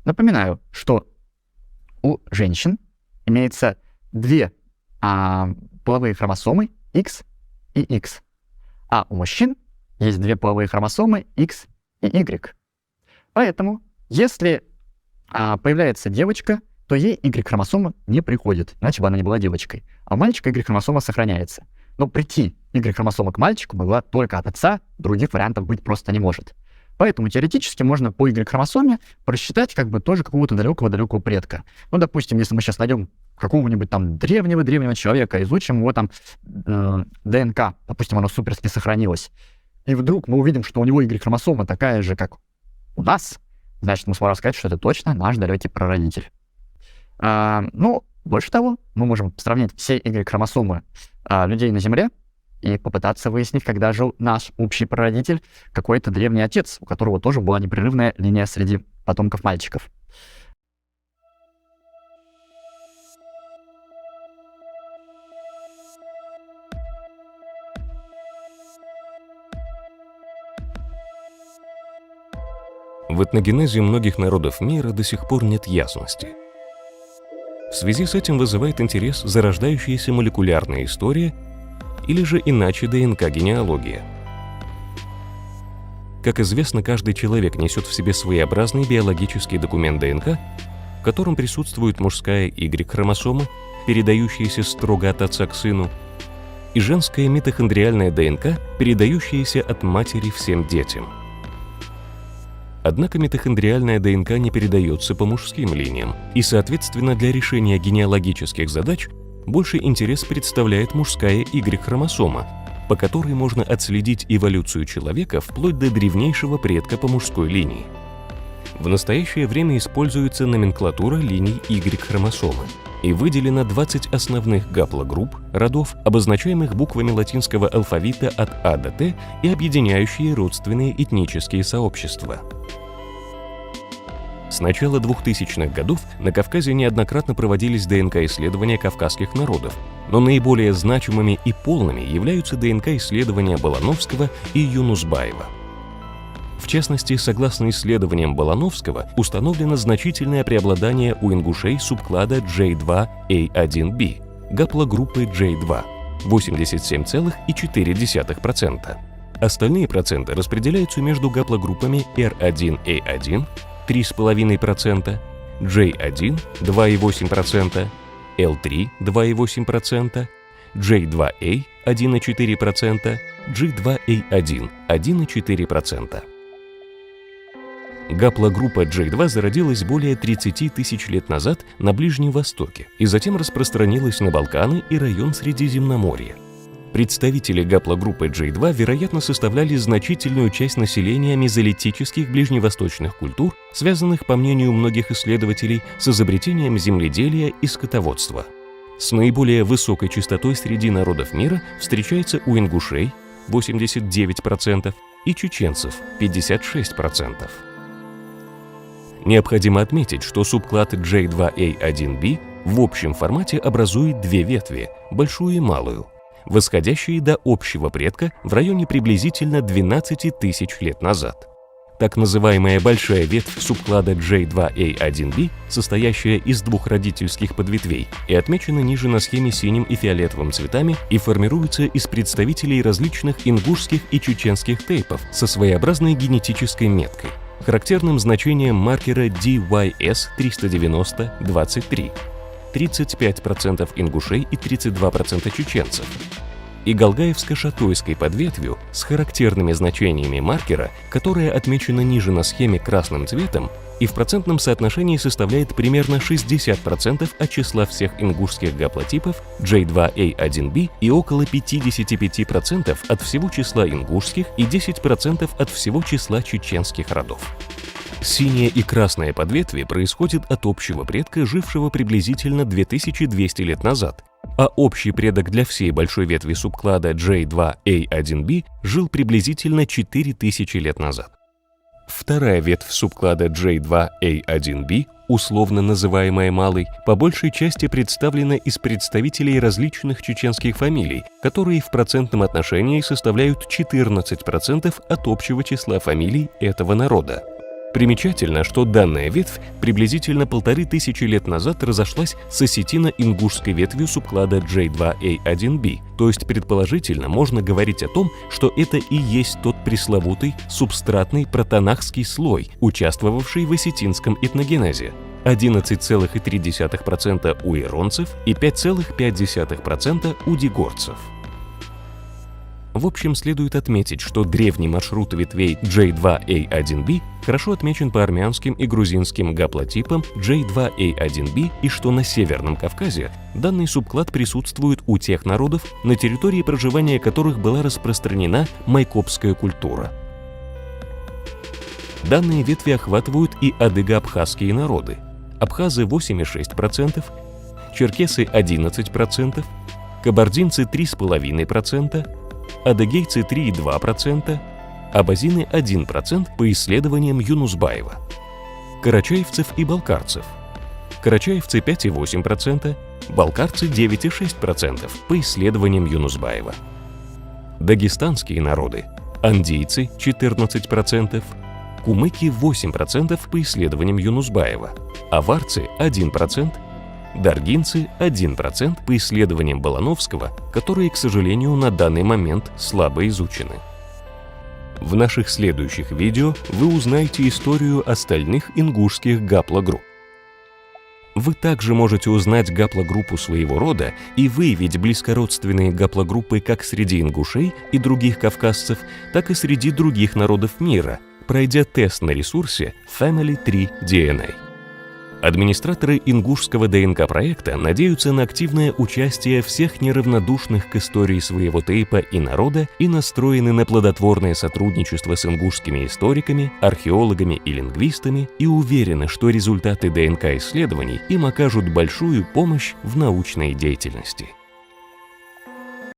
Напоминаю, что у женщин имеется две половые хромосомы X и X, а у мужчин есть две половые хромосомы X и Y. Поэтому, если появляется девочка, то ей Y-хромосома не приходит, иначе бы она не была девочкой. А у мальчика Y-хромосома сохраняется. Но прийти Y-хромосома к мальчику могла только от отца, других вариантов быть просто не может. Поэтому теоретически можно по Y-хромосоме просчитать тоже какого-то далекого-далекого предка. Ну, допустим, если мы сейчас найдем какого-нибудь там древнего человека, изучим его там ДНК, допустим, оно суперски сохранилось, и вдруг мы увидим, что у него Y-хромосома такая же, как у нас, значит, мы сможем сказать, что это точно наш далекий прародитель. Больше того, мы можем сравнить все Y-хромосомы людей на Земле и попытаться выяснить, когда жил наш общий прародитель, какой-то древний отец, у которого тоже была непрерывная линия среди потомков мальчиков. В этногенезе многих народов мира до сих пор нет ясности. В связи с этим вызывает интерес зарождающаяся молекулярная история или же иначе ДНК-генеалогия. Как известно, каждый человек несет в себе своеобразный биологический документ ДНК, в котором присутствует мужская Y-хромосома, передающаяся строго от отца к сыну, и женская митохондриальная ДНК, передающаяся от матери всем детям. Однако митохондриальная ДНК не передается по мужским линиям, и, соответственно, для решения генеалогических задач больше интерес представляет мужская Y-хромосома, по которой можно отследить эволюцию человека вплоть до древнейшего предка по мужской линии. В настоящее время используется номенклатура линий Y-хромосомы, и выделено 20 основных гаплогрупп, родов, обозначаемых буквами латинского алфавита от А до Т и объединяющие родственные этнические сообщества. С начала 2000-х годов на Кавказе неоднократно проводились ДНК-исследования кавказских народов, но наиболее значимыми и полными являются ДНК-исследования Балановского и Юнусбаева. В частности, согласно исследованиям Балановского, установлено значительное преобладание у ингушей субклада J2A1B, гаплогруппы J2 – 87,4%. Остальные проценты распределяются между гаплогруппами R1A1 – 3,5%, J1 – 2,8%, L3 – 2,8%, J2A – 1,4%, G2A1 – 1,4%. Гаплогруппа J2 зародилась более 30 тысяч лет назад на Ближнем Востоке и затем распространилась на Балканы и район Средиземноморья. Представители гаплогруппы J2, вероятно, составляли значительную часть населения мезолитических ближневосточных культур, связанных, по мнению многих исследователей, с изобретением земледелия и скотоводства. С наиболее высокой частотой среди народов мира встречается у ингушей 89% и чеченцев 56%. Необходимо отметить, что субклад J2A1B в общем формате образует две ветви – большую и малую, восходящие до общего предка в районе приблизительно 12 тысяч лет назад. Так называемая большая ветвь субклада J2A1B, состоящая из двух родительских подветвей, и отмечена ниже на схеме синим и фиолетовым цветами и формируется из представителей различных ингушских и чеченских тейпов со своеобразной генетической меткой, характерным значением маркера DYS390-23, 35% ингушей и 32% чеченцев, и галгаевско-шатойской подветвью с характерными значениями маркера, которая отмечена ниже на схеме красным цветом и в процентном соотношении составляет примерно 60% от числа всех ингушских гаплотипов J2A1B и около 55% от всего числа ингушских и 10% от всего числа чеченских родов. Синяя и красная подветви происходят от общего предка, жившего приблизительно 2200 лет назад, а общий предок для всей большой ветви субклада J2A1B жил приблизительно 4000 лет назад. Вторая ветвь субклада J2A1B, условно называемая малой, по большей части представлена из представителей различных чеченских фамилий, которые в процентном отношении составляют 14% от общего числа фамилий этого народа. Примечательно, что данная ветвь приблизительно 1500 лет назад разошлась с осетино-ингушской ветвью субклада J2A1B, то есть предположительно можно говорить о том, что это и есть тот пресловутый субстратный протонахский слой, участвовавший в осетинском этногенезе. 11,3% у иронцев и 5,5% у дигорцев. В общем, следует отметить, что древний маршрут ветвей J2A1B хорошо отмечен по армянским и грузинским гаплотипам J2A1B и что на Северном Кавказе данный субклад присутствует у тех народов, на территории проживания которых была распространена майкопская культура. Данные ветви охватывают и адыго-абхазские народы. Абхазы 8,6%, черкесы 11%, кабардинцы 3,5%, адыгейцы 3,2%, абазины 1% по исследованиям Юнусбаева, карачаевцев и балкарцев, карачаевцы 5,8%, балкарцы 9,6% по исследованиям Юнусбаева, дагестанские народы, андийцы 14%, кумыки 8% по исследованиям Юнусбаева, аварцы 1%, даргинцы 1% по исследованиям Балановского, которые, к сожалению, на данный момент слабо изучены. В наших следующих видео вы узнаете историю остальных ингушских гаплогрупп. Вы также можете узнать гаплогруппу своего рода и выявить близкородственные гаплогруппы как среди ингушей и других кавказцев, так и среди других народов мира, пройдя тест на ресурсе Family Tree DNA. Администраторы ингушского ДНК-проекта надеются на активное участие всех неравнодушных к истории своего тейпа и народа и настроены на плодотворное сотрудничество с ингушскими историками, археологами и лингвистами и уверены, что результаты ДНК-исследований им окажут большую помощь в научной деятельности.